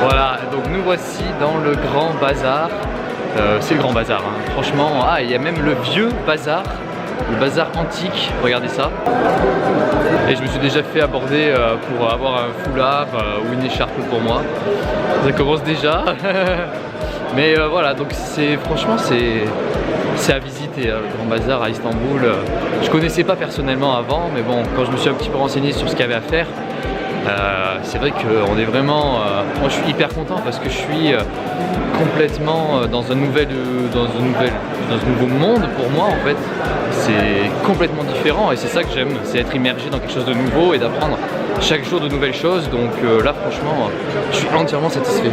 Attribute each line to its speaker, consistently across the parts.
Speaker 1: Voilà, donc nous voici dans le grand bazar. C'est le grand bazar, hein. Franchement. Ah, il y a même le vieux bazar, le bazar antique, regardez ça. Et je me suis déjà fait aborder pour avoir un foulard ou une écharpe pour moi. Ça commence déjà. Mais voilà, donc franchement c'est à visiter, le grand bazar à Istanbul. Je connaissais pas personnellement avant, mais bon, quand je me suis un petit peu renseigné sur ce qu'il y avait à faire, c'est vrai qu'on est vraiment... moi je suis hyper content parce que je suis complètement dans un nouveau monde pour moi en fait. C'est complètement différent et c'est ça que j'aime, c'est être immergé dans quelque chose de nouveau et d'apprendre chaque jour de nouvelles choses. Donc là franchement, je suis entièrement satisfait.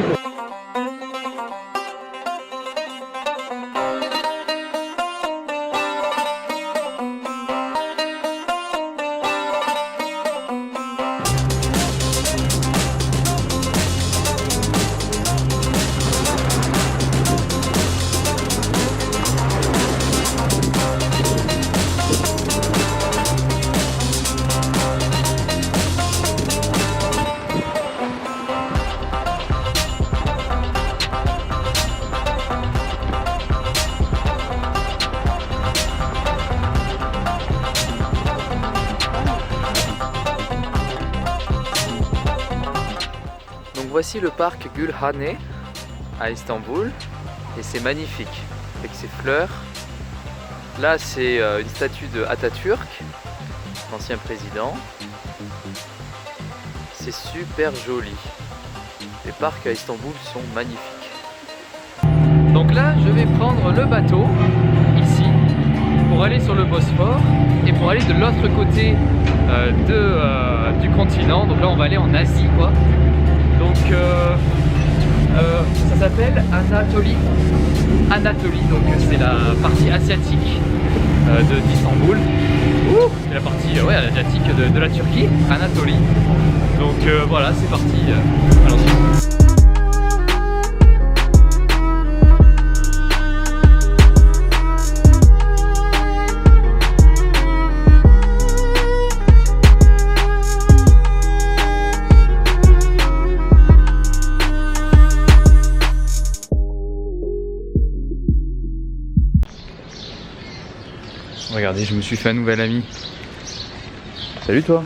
Speaker 1: Voici le parc Gülhane à Istanbul et c'est magnifique avec ses fleurs. Là c'est une statue de Atatürk, l'ancien président. C'est super joli. Les parcs à Istanbul sont magnifiques. Donc là je vais prendre le bateau ici pour aller sur le Bosphore et pour aller de l'autre côté du continent. Donc là on va aller en Asie quoi. Donc ça s'appelle Anatolie. Anatolie, donc c'est la partie asiatique d'Istanbul. C'est la partie asiatique de la Turquie, Anatolie. Donc voilà, c'est parti. Allons-y. Regardez, je me suis fait un nouvel ami. Salut toi.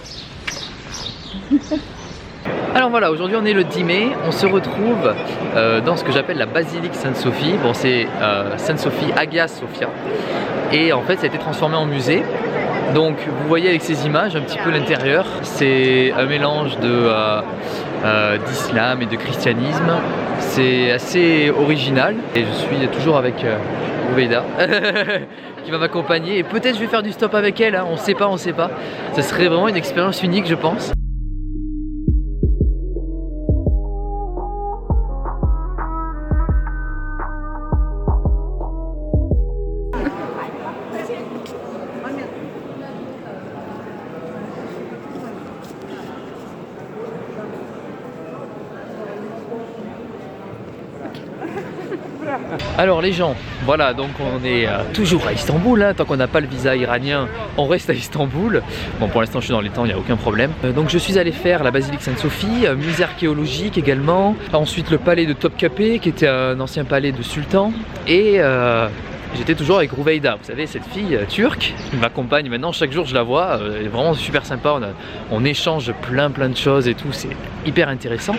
Speaker 1: Alors voilà, aujourd'hui on est le 10 mai, on se retrouve dans ce que j'appelle la basilique Sainte-Sophie. Bon, c'est Sainte-Sophie Hagia Sophia. Et en fait ça a été transformé en musée. Donc vous voyez avec ces images un petit peu l'intérieur. C'est un mélange d'islam et de christianisme. C'est assez original. Et je suis toujours avec Rouveida qui va m'accompagner. Et peut-être je vais faire du stop avec elle, hein. On sait pas, on sait pas. Ça serait vraiment une expérience unique je pense. Alors les gens, voilà, donc on est toujours à Istanbul, hein. Tant qu'on n'a pas le visa iranien, on reste à Istanbul. Bon, pour l'instant je suis dans les temps, il n'y a aucun problème. Donc je suis allé faire la basilique Sainte-Sophie, musée archéologique également. Ensuite le palais de Topkapı, qui était un ancien palais de sultan. Et j'étais toujours avec Rouveida, vous savez, cette fille turque qui m'accompagne maintenant. Chaque jour je la vois, elle est vraiment super sympa. On échange plein de choses et tout, c'est hyper intéressant.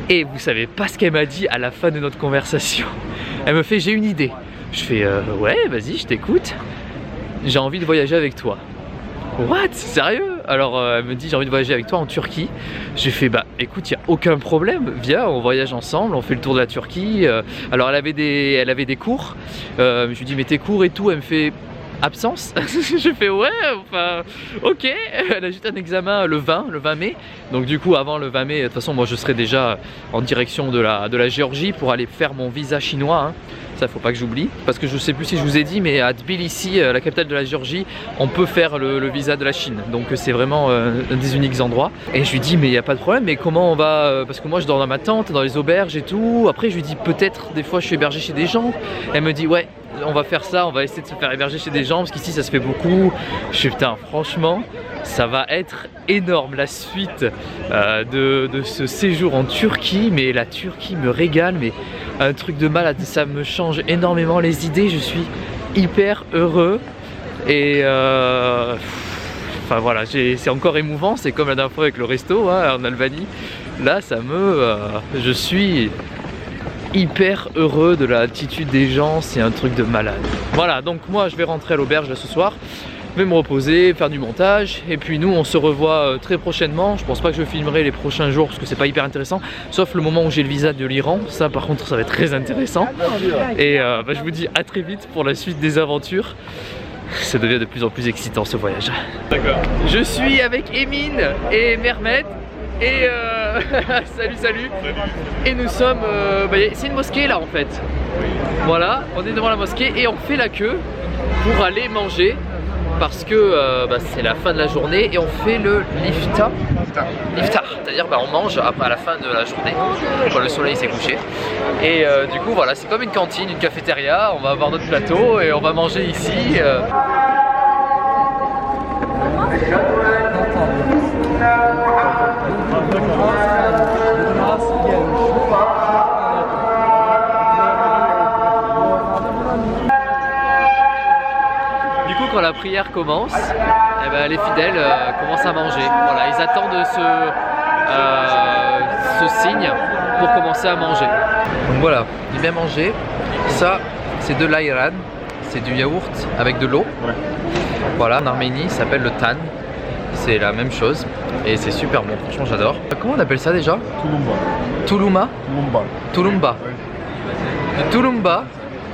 Speaker 1: Et vous savez pas ce qu'elle m'a dit à la fin de notre conversation. Elle me fait, j'ai une idée. Je fais, ouais, vas-y, je t'écoute. J'ai envie de voyager avec toi. What? Sérieux? Alors elle me dit, j'ai envie de voyager avec toi en Turquie. J'ai fait, bah écoute, il n'y a aucun problème. Viens, on voyage ensemble, on fait le tour de la Turquie. Alors elle avait des cours. Je lui dis, mais tes cours et tout. Elle me fait, absence. Je fais ouais, enfin ok. Elle a juste un examen le 20 mai. Donc du coup avant le 20 mai, de toute façon moi je serai déjà en direction de la Géorgie pour aller faire mon visa chinois, hein. Ça faut pas que j'oublie. Parce que je sais plus si je vous ai dit, mais à Tbilissi, la capitale de la Géorgie, on peut faire le visa de la Chine. Donc c'est vraiment un des uniques endroits. Et je lui dis mais il n'y a pas de problème, mais comment on va, parce que moi je dors dans ma tente, dans les auberges et tout. Après je lui dis peut-être des fois je suis hébergé chez des gens. Elle me dit ouais, on va faire ça, on va essayer de se faire héberger chez des gens parce qu'ici ça se fait beaucoup. Je suis putain franchement ça va être énorme la suite de ce séjour en Turquie. Mais la Turquie me régale, mais un truc de malade, ça me change énormément les idées, je suis hyper heureux et enfin voilà, c'est encore émouvant, c'est comme la dernière fois avec le resto hein, en Albanie. Là je suis hyper heureux de l'attitude des gens, c'est un truc de malade. Voilà, donc moi je vais rentrer à l'auberge là ce soir, je vais me reposer, faire du montage et puis nous on se revoit très prochainement. Je pense pas que je filmerai les prochains jours parce que c'est pas hyper intéressant, sauf le moment où j'ai le visa de l'Iran, ça par contre ça va être très intéressant. Et je vous dis à très vite pour la suite des aventures. Ça devient de plus en plus excitant ce voyage. D'accord. Je suis avec Emine et Mehmet et salut. Et nous sommes, c'est une mosquée là en fait. Voilà, on est devant la mosquée et on fait la queue pour aller manger parce que c'est la fin de la journée et on fait le l'iftar, c'est-à-dire on mange après à la fin de la journée quand le soleil s'est couché. Et du coup voilà, c'est comme une cantine, une cafétéria, on va avoir notre plateau et on va manger ici. Quand la prière commence, les fidèles commencent à manger. Voilà, ils attendent ce signe pour commencer à manger. Donc voilà, il vient manger. Ça, c'est de l'ayran, c'est du yaourt avec de l'eau. Ouais. Voilà, en Arménie, ça s'appelle le tan. C'est la même chose et c'est super bon. Franchement, j'adore. Comment on appelle ça déjà? Tulumba. Tulumba. Ouais. Du tulumba.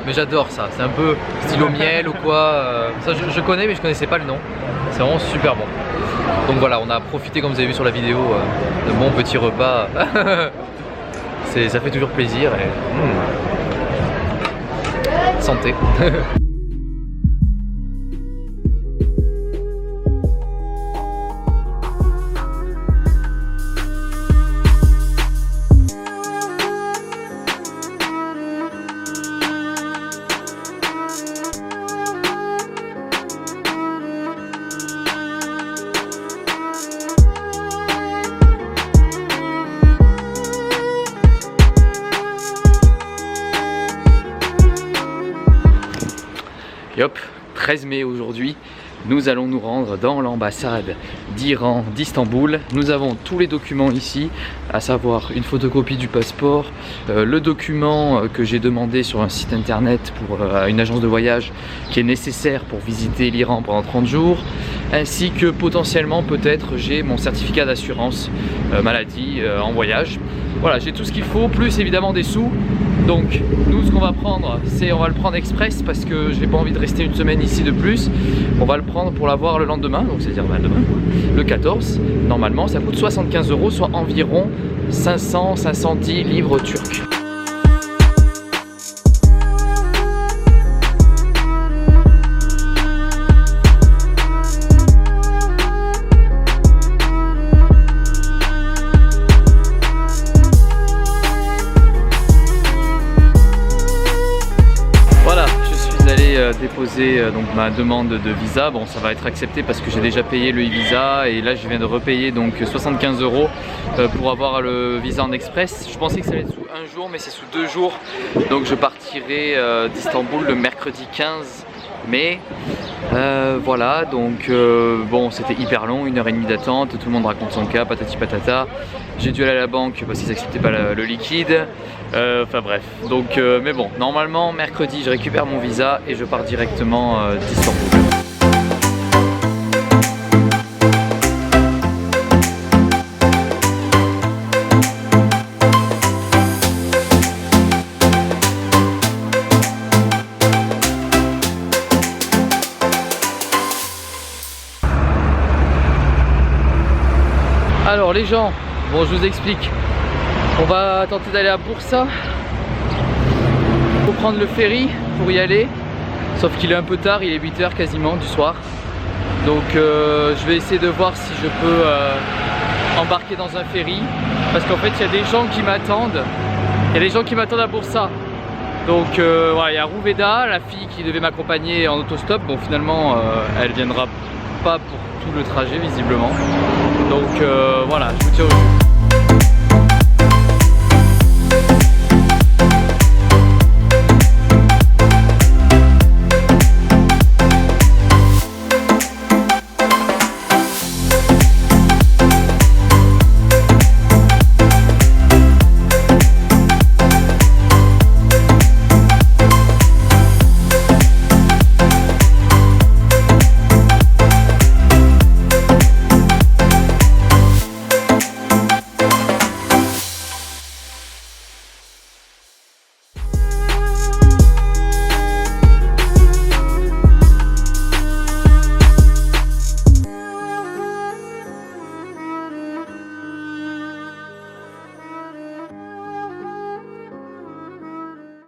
Speaker 1: Mais j'adore ça, c'est un peu style au miel ou quoi, ça je connais mais je connaissais pas le nom, c'est vraiment super bon. Donc voilà, on a profité comme vous avez vu sur la vidéo de mon petit repas, ça fait toujours plaisir et santé. Et hop, 13 mai aujourd'hui, nous allons nous rendre dans l'ambassade d'Iran, d'Istanbul. Nous avons tous les documents ici, à savoir une photocopie du passeport, le document que j'ai demandé sur un site internet pour une agence de voyage qui est nécessaire pour visiter l'Iran pendant 30 jours, ainsi que potentiellement peut-être j'ai mon certificat d'assurance maladie en voyage. Voilà, j'ai tout ce qu'il faut, plus évidemment des sous. Donc nous ce qu'on va prendre, on va le prendre express parce que j'ai pas envie de rester une semaine ici de plus. On va le prendre pour l'avoir le lendemain, donc c'est-à-dire demain, le 14. Normalement ça coûte 75 €, soit environ 510 livres turcs. Déposer donc ma demande de visa. Bon, ça va être accepté parce que j'ai déjà payé le e-visa et là je viens de repayer donc 75 € pour avoir le visa en express. Je pensais que ça allait être sous un jour mais c'est sous 2 jours, donc je partirai d'Istanbul le mercredi 15 mai. Voilà, donc bon, c'était hyper long, 1h30 d'attente, tout le monde raconte son cas, patati patata. J'ai dû aller à la banque parce qu'ils n'acceptaient pas le liquide. Enfin bref, donc mais bon, normalement mercredi je récupère mon visa et je pars directement d'Istanbul. Alors les gens, bon je vous explique, on va tenter d'aller à Bursa. Il faut prendre le ferry pour y aller, sauf qu'il est un peu tard, il est 8 h quasiment du soir. Donc je vais essayer de voir si je peux embarquer dans un ferry, parce qu'en fait il y a des gens qui m'attendent, à Bursa. Donc voilà, il y a Rouveda, la fille qui devait m'accompagner en autostop. Bon finalement elle viendra pas pour tout le trajet visiblement. Donc voilà, je vous tiens au jus.